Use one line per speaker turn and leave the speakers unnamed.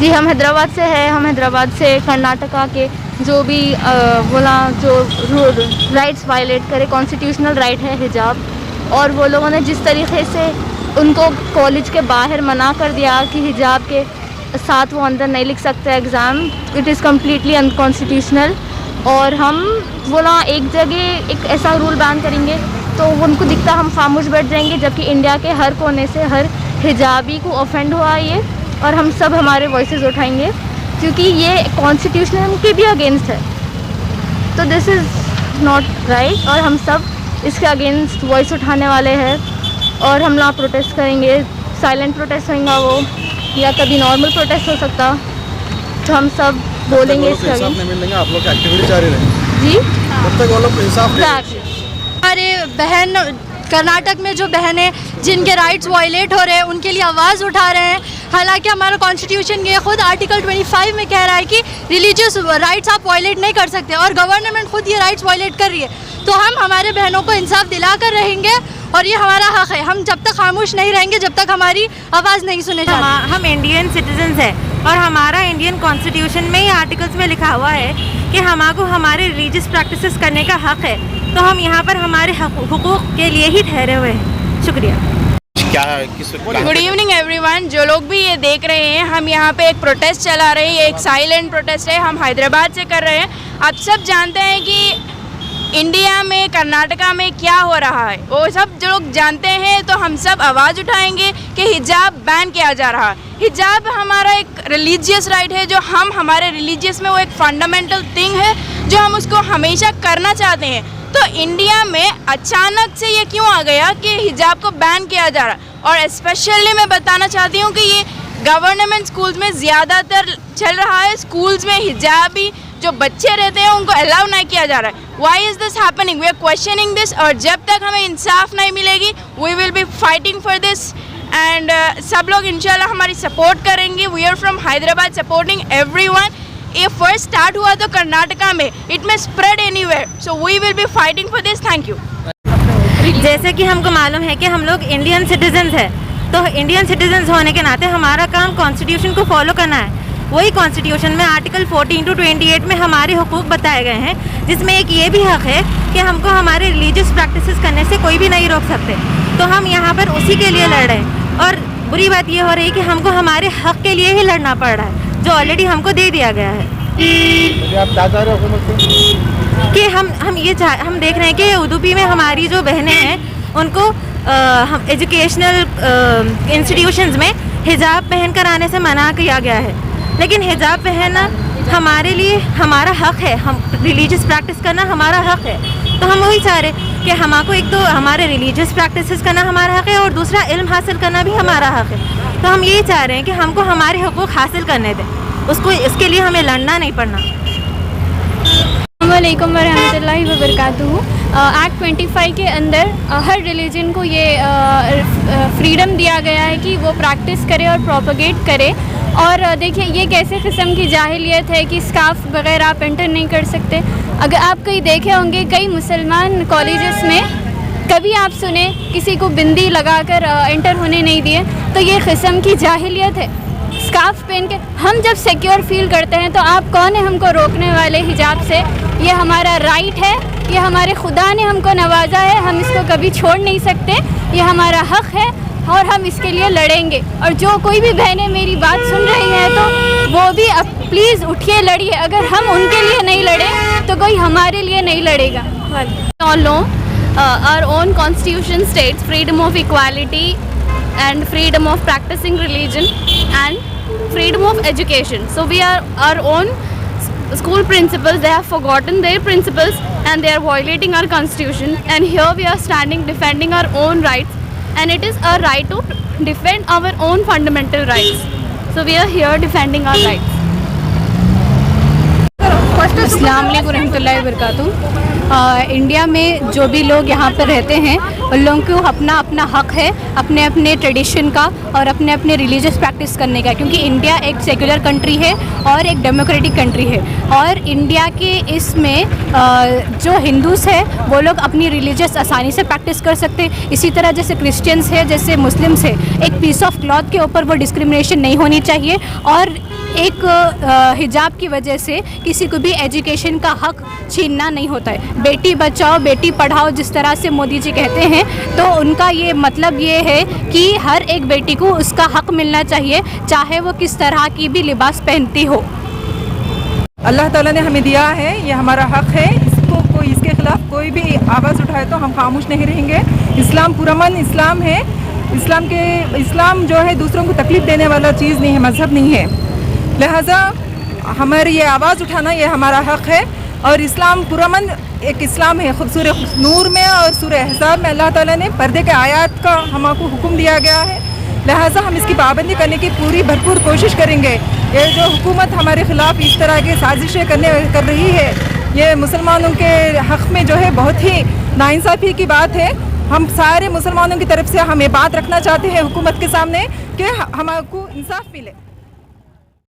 जी, हम हैदराबाद से हैं। हम हैदराबाद से कर्नाटका के जो भी जो राइट्स वायलेट करे, कॉन्स्टिट्यूशनल राइट है हिजाब, और वो लोगों ने जिस तरीके से उनको कॉलेज के बाहर मना कर दिया कि हिजाब के साथ वो अंदर नहीं लिख सकते exam, it is completely unconstitutional. और हम एक जगह एक ऐसा रूल बैन करेंगे तो उनको दिखता हम खामोश बैठ जाएंगे, जबकि इंडिया के हर कोने से हर हिजाबी को ऑफेंड हुआ ये, और हम सब हमारे वॉइसेस उठाएंगे क्योंकि ये कॉन्स्टिट्यूशन के भी अगेंस्ट है। तो दिस इज़ नॉट राइट, और हम सब इसके अगेंस्ट वॉइस उठाने वाले हैं। और हम लोग प्रोटेस्ट करेंगे, साइलेंट प्रोटेस्ट होगा वो, या कभी नॉर्मल प्रोटेस्ट हो सकता, तो हम सब बोलेंगे इसके अगेंस्ट।
नहीं मिलेंगे, आप लोग की एक्टिविटी जारी रहेगी
जी,
तब तक वो लोग इंसाफ
हमारे बहन कर्नाटक में जो बहनें जिनके राइट्स वायलेट हो रहे हैं उनके लिए आवाज़ उठा रहे हैं। हालांकि हमारा कॉन्स्टिट्यूशन ये खुद आर्टिकल 25 में कह रहा है कि रिलीजियस राइट्स आप वायलेट नहीं कर सकते, और गवर्नमेंट खुद ये राइट्स वायलेट कर रही है। तो हम हमारे बहनों को इंसाफ दिला कर रहेंगे, और ये हमारा हक़ है। हम जब तक खामोश नहीं रहेंगे जब तक हमारी आवाज़ नहीं सुने जाती।
हम इंडियन सिटीजन्स हैं, और हमारा इंडियन कॉन्स्टिट्यूशन में ही आर्टिकल्स में लिखा हुआ है कि हमको हमारे रिलीजियस प्रैक्टिसेस करने का हक़ है। तो हम यहाँ पर हमारे हुकूक़ के लिए ही ठहरे हुए हैं। शुक्रिया।
Good evening everyone. जो लोग भी ये देख रहे हैं, हम यहाँ पे एक प्रोटेस्ट चला रहे हैं, एक साइलेंट प्रोटेस्ट है, हम हैदराबाद से कर रहे हैं। आप सब जानते हैं कि इंडिया में कर्नाटका में क्या हो रहा है, वो सब जो लोग जानते हैं। तो हम सब आवाज़ उठाएंगे कि हिजाब बैन किया जा रहा है। हिजाब हमारा एक रिलीजियस राइट है, जो हम हमारे रिलीजियस में वो एक फंडामेंटल थिंग है जो हम उसको हमेशा करना चाहते हैं। तो इंडिया में अचानक से ये क्यों आ गया कि हिजाब को बैन किया जा रहा है? और स्पेशली मैं बताना चाहती हूँ कि ये गवर्नमेंट स्कूल्स में ज़्यादातर चल रहा है। स्कूल्स में हिजाबी जो बच्चे रहते हैं उनको अलाउ नहीं किया जा रहा है। Why is this happening? We are questioning this, और जब तक हमें इंसाफ नहीं मिलेगी we will be fighting for this. And सब लोग इंशाल्लाह हमारी सपोर्ट करेंगे। We are from Hyderabad supporting everyone. ये फर्स्ट स्टार्ट हुआ तो कर्नाटका में, it may spread anywhere, so we will be fighting for this. Thank you.
जैसे कि हमको मालूम है कि हम लोग इंडियन सिटीजन्स हैं, तो इंडियन सिटीजन्स होने के नाते हमारा काम कॉन्स्टिट्यूशन को फॉलो करना है। वही कॉन्स्टिट्यूशन में आर्टिकल 14 to 28 में हमारे हुकूक बताए गए हैं, जिसमें एक ये भी हक़ है कि हमको हमारे रिलीजियस प्रैक्टिसेस करने से कोई भी नहीं रोक सकते। तो हम यहाँ पर उसी के लिए लड़ रहे हैं, और बुरी बात ये हो रही है कि हमको हमारे हक़ के लिए ही लड़ना पड़ रहा है, जो ऑलरेडी हमको दे दिया गया है।
आप क्या चाह रहे हो हुकूमत से?
कि हम देख रहे हैं कि उदुपी में हमारी जो बहनें हैं उनको हम एजुकेशनल इंस्टीट्यूशंस में हिजाब पहन कर आने से मना किया गया है। लेकिन हिजाब पहनना हमारे लिए हमारा हक़ है, हम रिलीजियस प्रैक्टिस करना हमारा हक़ है। तो हम वही चाह रहे कि हमको एक तो हमारे रिलीजियस प्रैक्टिसेस करना हमारा हक़ है, और दूसरा इल्म हासिल करना भी हमारा हक़ है। तो हम यही चाह रहे हैं कि हमको हमारे हुकूक हासिल करने दें, उसको इसके लिए हमें लड़ना नहीं पड़ना।
अस्सलामुअलैकुम वरहमतुल्लाहि वबरकातुहू। एक्ट 25 के अंदर हर रिलीजन को ये फ्रीडम दिया गया है कि वो प्रैक्टिस करे और प्रोपगेट करे। और देखिए ये कैसे किस्म की जाहिलियत है कि स्कार्फ बगैर आप एंटर नहीं कर सकते। अगर आप कहीं देखे होंगे कई मुसलमान कॉलेजेस में कभी आप सुने किसी को बिंदी लगाकर एंटर होने नहीं दिए, तो ये किस्म की जाहिलियत है। स्कार्फ पहन के हम जब सिक्योर फील करते हैं तो आप कौन है हमको रोकने वाले हिजाब से? ये हमारा राइट है, ये हमारे खुदा ने हमको नवाजा है, हम इसको कभी छोड़ नहीं सकते। ये हमारा हक़ है और हम इसके लिए लड़ेंगे। और जो कोई भी बहनें मेरी बात सुन रही हैं तो वो भी अब प्लीज़ उठिए, लड़िए। अगर हम उनके लिए नहीं लड़े तो कोई हमारे लिए नहीं लड़ेगा। All know our own constitution states freedom of equality and freedom of practicing religion and freedom of education. So we are our own school principals, they have forgotten their principles and they are violating our constitution, and here we are standing defending our own rights, and it is our right to defend our own fundamental rights. So we are here defending our rights.
अस्सलाम वालेकुम रहमतुल्लाहि व बरकातुहू। India में जो भी लोग यहाँ पर रहते हैं उन लोगों को अपना अपना हक़ है अपने अपने ट्रेडिशन का और अपने अपने रिलीजियस प्रैक्टिस करने का, क्योंकि इंडिया एक सेकुलर कंट्री है और एक डेमोक्रेटिक कंट्री है। और इंडिया के इसमें जो हिंदूस है वो लोग अपनी रिलीजियस आसानी से प्रैक्टिस कर सकते हैं। इसी तरह जैसे क्रिश्चियंस है, जैसे मुस्लिम्स है, एक पीस ऑफ क्लॉथ के ऊपर वो डिस्क्रिमिनेशन नहीं होनी चाहिए। और एक हिजाब की वजह से किसी को भी एजुकेशन का हक छीनना नहीं होता है। बेटी बचाओ बेटी पढ़ाओ जिस तरह से मोदी जी कहते हैं, तो उनका ये मतलब ये है कि हर एक बेटी को उसका हक मिलना चाहिए, चाहे वो किस तरह की भी लिबास पहनती हो।
अल्लाह ताला ने हमें दिया है, ये हमारा हक है, इसको कोई इसके खिलाफ कोई भी आवाज़ उठाए तो हम खामोश नहीं रहेंगे। इस्लाम पुरअमन इस्लाम है। इस्लाम जो है दूसरों को तकलीफ़ देने वाला चीज़ नहीं है, मज़हब नहीं है। लिहाजा हमारी ये आवाज़ उठाना ये हमारा हक है। और इस्लाम पुरअमन एक इस्लाम है। सूरह नूर में और सूरह अहज़ाब में अल्लाह ताला ने पर्दे के आयात का हमको हुक्म दिया गया है। लिहाजा हम इसकी पाबंदी करने की पूरी भरपूर कोशिश करेंगे। ये जो हुकूमत हमारे ख़िलाफ़ इस तरह की साजिशें कर रही है, ये मुसलमानों के हक़ में जो है बहुत ही नाइंसाफ़ी की बात है। हम सारे मुसलमानों की तरफ से हम ये बात रखना चाहते हैं हुकूमत के सामने कि हमको इंसाफ मिले।